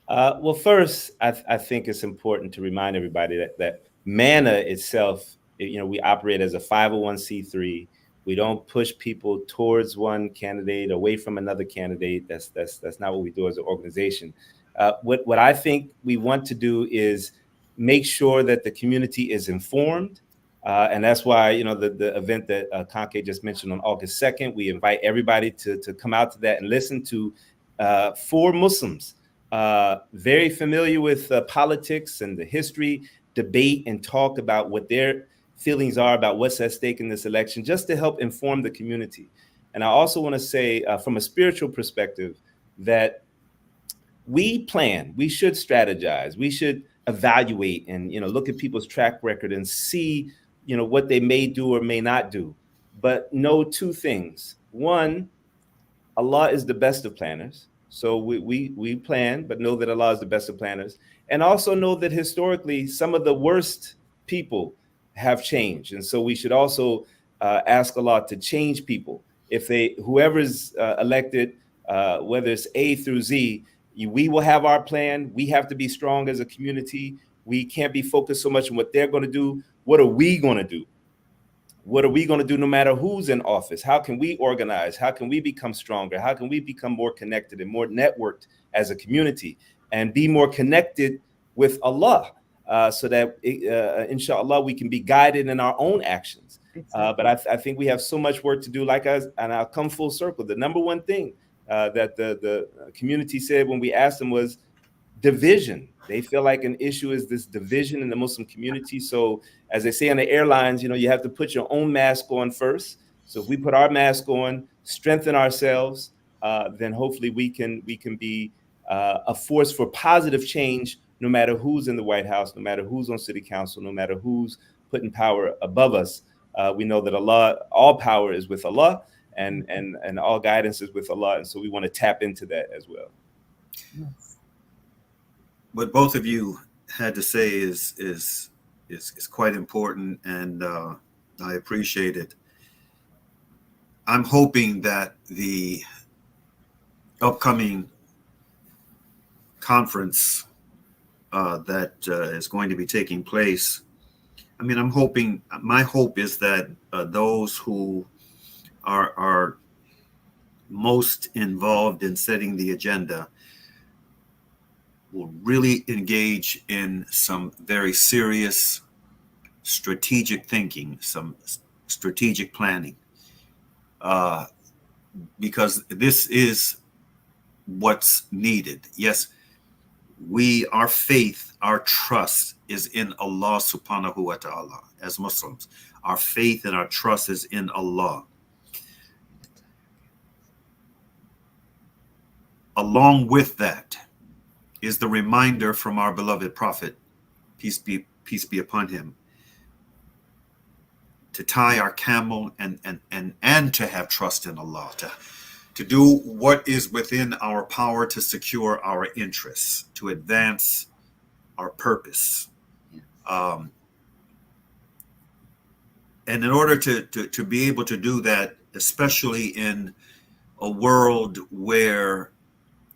Well, first, I think it's important to remind everybody that MANA itself, we operate as a 501c3. We don't push people towards one candidate, away from another candidate. That's not what we do as an organization. What I think we want to do is make sure that the community is informed. And that's why, the event that Akanke just mentioned on August 2nd, we invite everybody to come out to that and listen to 4 Muslims, very familiar with politics and the history, debate and talk about what their feelings are about what's at stake in this election, just to help inform the community. And I also want to say from a spiritual perspective that we should strategize, we should evaluate and, look at people's track record and see, what they may do or may not do. But know 2 things. One, Allah is the best of planners. So we plan, but know that Allah is the best of planners. And also know that historically, some of the worst people have changed. And so we should also ask Allah to change people. If whoever's elected, whether it's A through Z, we will have our plan. We have to be strong as a community. We can't be focused so much on what they're going to do. What are we going to do? What are we going to do no matter who's in office? How can we organize? How can we become stronger? How can we become more connected and more networked as a community and be more connected with Allah so that, inshallah, we can be guided in our own actions. But I think we have so much work to do, and I'll come full circle. The number one thing that the community said when we asked them was division. They feel like an issue is this division in the Muslim community. So as they say on the airlines, you have to put your own mask on first. So if we put our mask on, strengthen ourselves, then hopefully we can be a force for positive change, no matter who's in the White House, no matter who's on city council, no matter who's putting power above us. We know that Allah, all power is with Allah, and all guidance is with Allah. And so we want to tap into that as well. Yes. What both of you had to say is quite important, and I appreciate it. I'm hoping that the upcoming conference that is going to be taking place, my hope is that those who are most involved in setting the agenda will really engage in some very serious strategic thinking, some strategic planning, because this is what's needed. Yes, our faith, our trust is in Allah subhanahu wa ta'ala. As Muslims, our faith and our trust is in Allah. Along with that is the reminder from our beloved Prophet, peace be upon him, to tie our camel and to have trust in Allah, to do what is within our power to secure our interests, to advance our purpose. And in order to be able to do that, especially in a world where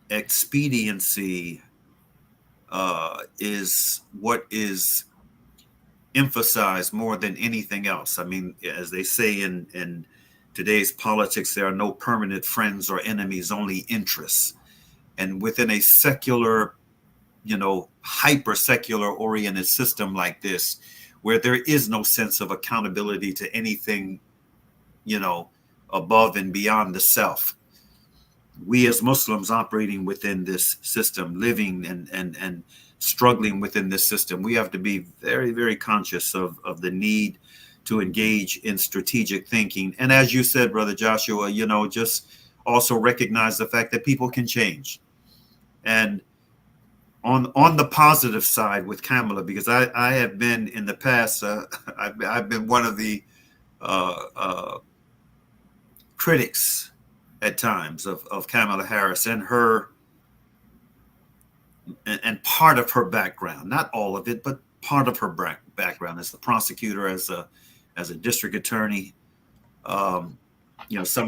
expediency is what is emphasized more than anything else. I mean, as they say in today's politics, there are no permanent friends or enemies, only interests. And within a secular, hyper-secular oriented system like this, where there is no sense of accountability to anything, above and beyond the self, we as Muslims operating within this system, living and struggling within this system, we have to be very, very conscious of the need to engage in strategic thinking. And as you said, Brother Joshua, just also recognize the fact that people can change. And on the positive side with Kamala, because I have been in the past, I've been one of the critics at times of Kamala Harris and her and part of her background, not all of it, but part of her background as a prosecutor, as a district attorney. Some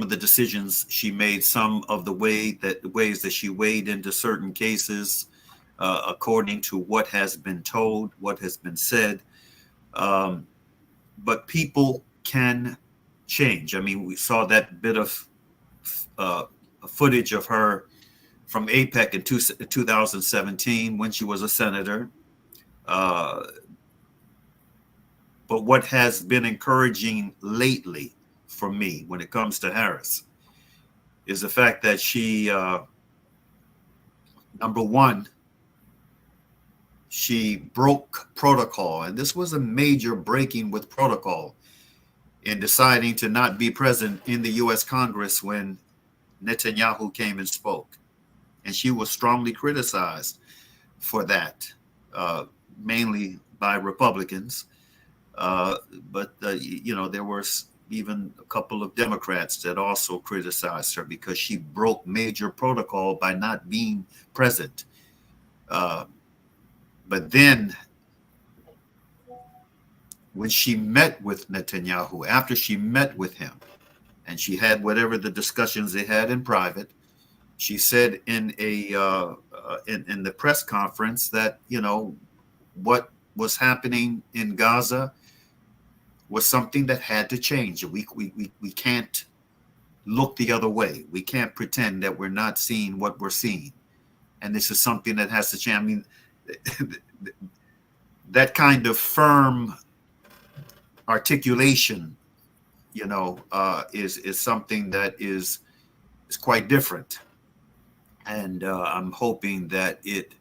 of the decisions she made, some of the ways that she weighed into certain cases, according to what has been told, what has been said. But people can change. I mean, we saw that bit of footage of her from APEC in 2017 when she was a senator. But what has been encouraging lately for me when it comes to Harris is the fact that she, number one, she broke protocol. And this was a major breaking with protocol in deciding to not be present in the U.S. Congress when Netanyahu came and spoke. And she was strongly criticized for that, mainly by Republicans. But there were even a couple of Democrats that also criticized her because she broke major protocol by not being present. But then when she met with Netanyahu, after she met with him, and she had whatever the discussions they had in private, she said in the press conference that, what was happening in Gaza was something that had to change. We can't look the other way. We can't pretend that we're not seeing what we're seeing. And this is something that has to change. I mean, that kind of firm articulation, is something that is quite different. And I'm hoping that it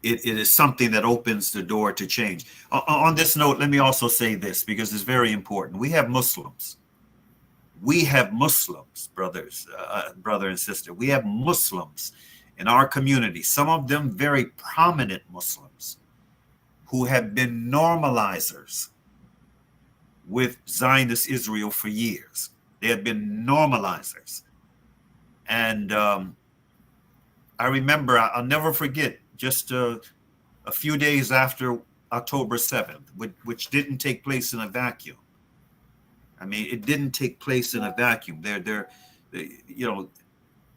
is something that opens the door to change. On this note, let me also say this, because it's very important. We have Muslims. Brother and sister. We have Muslims in our community, some of them very prominent Muslims, who have been normalizers with Zionist Israel for years. They have been normalizers. And I remember, I'll never forget, just a few days after October 7th, which didn't take place in a vacuum. I mean, it didn't take place in a vacuum.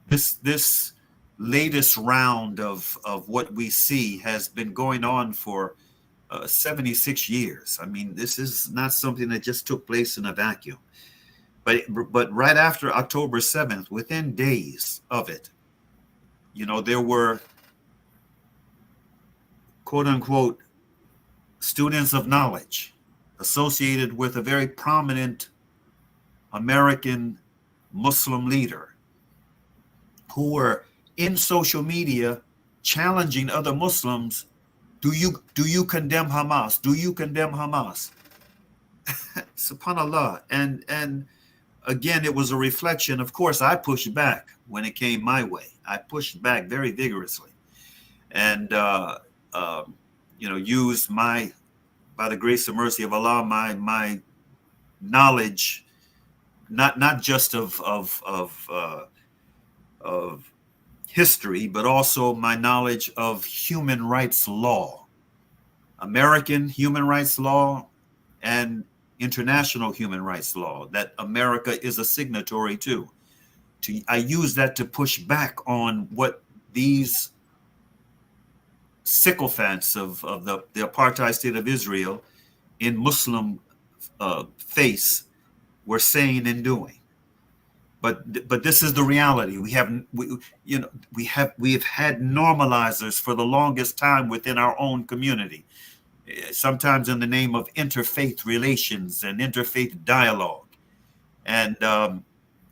This latest round of what we see has been going on for 76 years. I mean, this is not something that just took place in a vacuum. But right after October 7th, within days of it, there were, quote unquote, students of knowledge associated with a very prominent American Muslim leader who were in social media challenging other Muslims. Do you condemn Hamas? Do you condemn Hamas? SubhanAllah. And again, it was a reflection. Of course, I pushed back when it came my way. I pushed back very vigorously, and used by the grace and mercy of Allah, my knowledge, not just of history, but also my knowledge of human rights law, American human rights law, and international human rights law that America is a signatory to. I use that to push back on what these sycophants of the apartheid state of Israel in Muslim face were saying and doing. But this is the reality. We have had normalizers for the longest time within our own community, sometimes in the name of interfaith relations and interfaith dialogue. And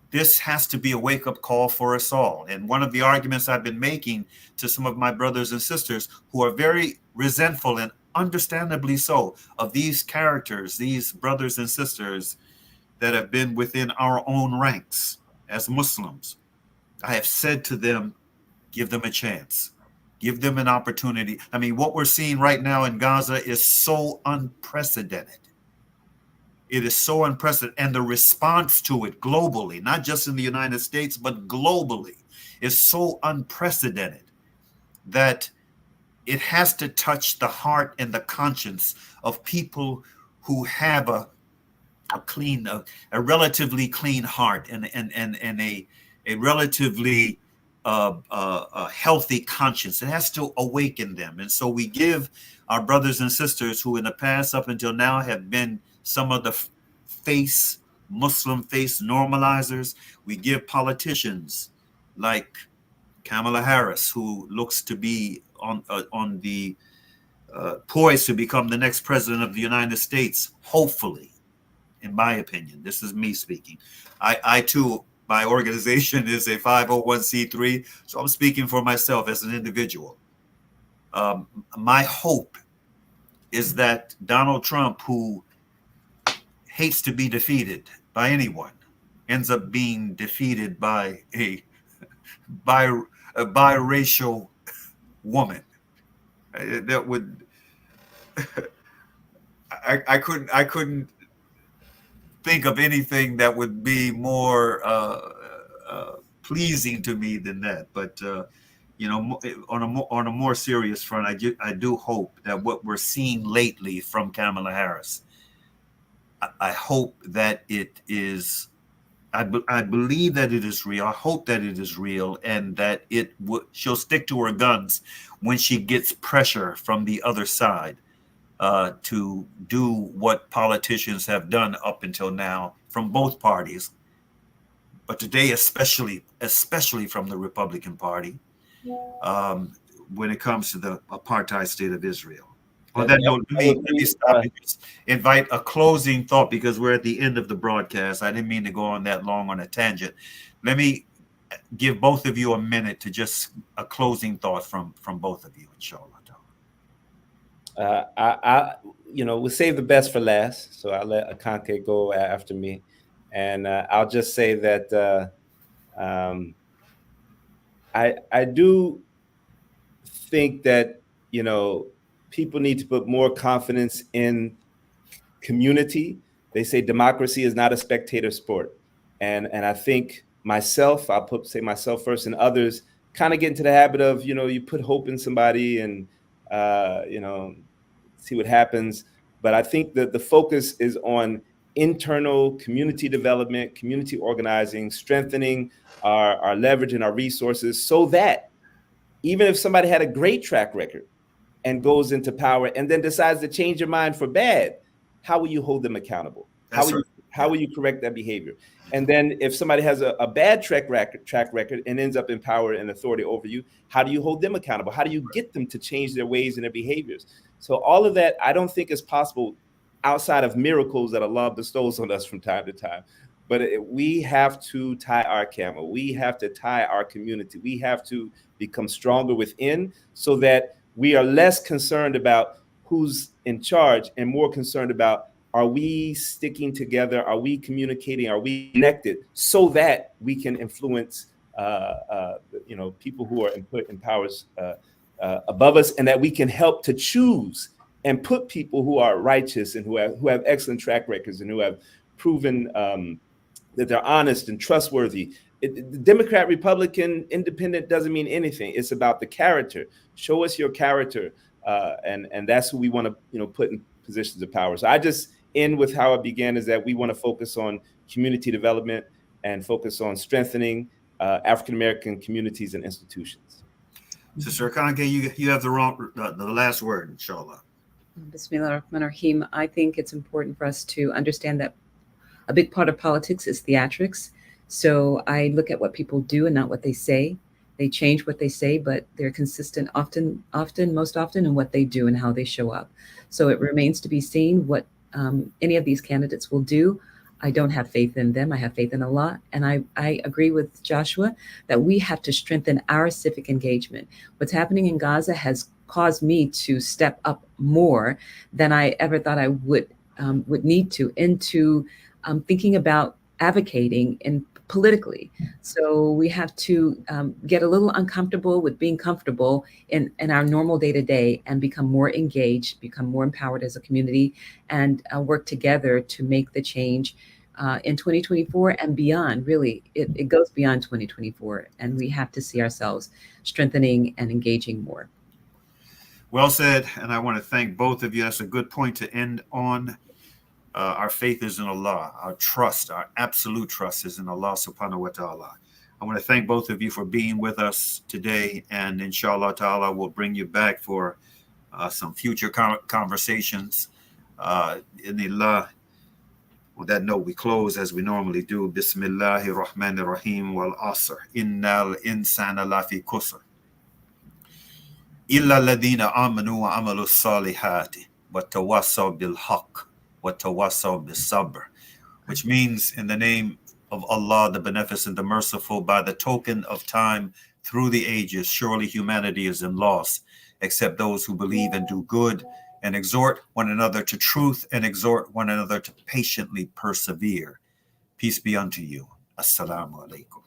this has to be a wake-up call for us all. And one of the arguments I've been making to some of my brothers and sisters who are very resentful, and understandably so, of these characters, these brothers and sisters that have been within our own ranks as Muslims, I have said to them, give them a chance. Give them an opportunity. I mean, what we're seeing right now in Gaza is so unprecedented. It is so unprecedented. And the response to it globally, not just in the United States, but globally, is so unprecedented that it has to touch the heart and the conscience of people who have a relatively clean heart and a relatively healthy conscience. It has to awaken them. And so we give our brothers and sisters who in the past up until now have been some of the Muslim face normalizers. We give politicians like Kamala Harris, who looks to be on the poised to become the next president of the United States, hopefully. In my opinion, this is me speaking. I too, my organization is a 501c3, so I'm speaking for myself as an individual. My hope is that Donald Trump, who hates to be defeated by anyone, ends up being defeated by a biracial woman. That would I couldn't think of anything that would be more pleasing to me than that. But on a more serious front, I do hope that what we're seeing lately from Kamala Harris, I hope that it is. I believe that it is real. I hope that it is real, and that she'll stick to her guns when she gets pressure from the other side. To do what politicians have done up until now from both parties, but today especially from the Republican Party, when it comes to the apartheid state of Israel. On that note, let me stop and just invite a closing thought, because we're at the end of the broadcast. I didn't mean to go on that long on a tangent. Let me give both of you a minute to just a closing thought from both of you, inshallah. We'll save the best for last, so I'll let Akanke go after me, and I'll just say that I do think that people need to put more confidence in community. They say democracy is not a spectator sport, and I think myself, say myself first, and others kind of get into the habit of you put hope in somebody and see what happens. But I think that the focus is on internal community development, community organizing, strengthening our leverage and our resources, so that even if somebody had a great track record and goes into power and then decides to change their mind for bad, how will you hold them accountable? How How will you correct that behavior? And then if somebody has a bad track record and ends up in power and authority over you, how do you hold them accountable? How do you get them to change their ways and their behaviors? So all of that, I don't think is possible outside of miracles that Allah bestows on us from time to time. But we have to tie our camel. We have to tie our community. We have to become stronger within so that we are less concerned about who's in charge and more concerned about, are we sticking together? Are we communicating? Are we connected so that we can influence, people who are put in powers above us, and that we can help to choose and put people who are righteous and who have excellent track records and who have proven that they're honest and trustworthy. Democrat, Republican, independent doesn't mean anything. It's about the character. Show us your character, and that's who we want to put in positions of power. So I just end with how it began, is that we want to focus on community development and focus on strengthening African American communities and institutions. Sister Akanke, you have the last word, inshallah. Bismillah ar-Rahman ar-Rahim. I think it's important for us to understand that a big part of politics is theatrics. So I look at what people do and not what they say. They change what they say, but they're consistent most often in what they do and how they show up. So it remains to be seen what any of these candidates will do. I don't have faith in them. I have faith in Allah. And I agree with Joshua that we have to strengthen our civic engagement. What's happening in Gaza has caused me to step up more than I ever thought I would need to into thinking about advocating and politically. So we have to get a little uncomfortable with being comfortable in our normal day-to-day and become more engaged, become more empowered as a community, and work together to make the change in 2024 and beyond. Really, it goes beyond 2024, and we have to see ourselves strengthening and engaging more. Well said, and I want to thank both of you. That's a good point to end on. Our faith is in Allah. Our trust, our absolute trust is in Allah subhanahu wa ta'ala. I want to thank both of you for being with us today, and inshallah ta'ala we'll bring you back for some future conversations. Inillah. On that note, we close as we normally do. Bismillahir Rahmanir Rahim wal Asr. Innal insana lafi kusr. Illa alladhina amanu wa amalu salihati wa tawassaw bil haqq wa tawassaw bis sabr, which means, in the name of Allah, the Beneficent, the Merciful, by the token of time through the ages, surely humanity is in loss, except those who believe and do good, and exhort one another to truth, and exhort one another to patiently persevere. Peace be unto you. Assalamu alaikum.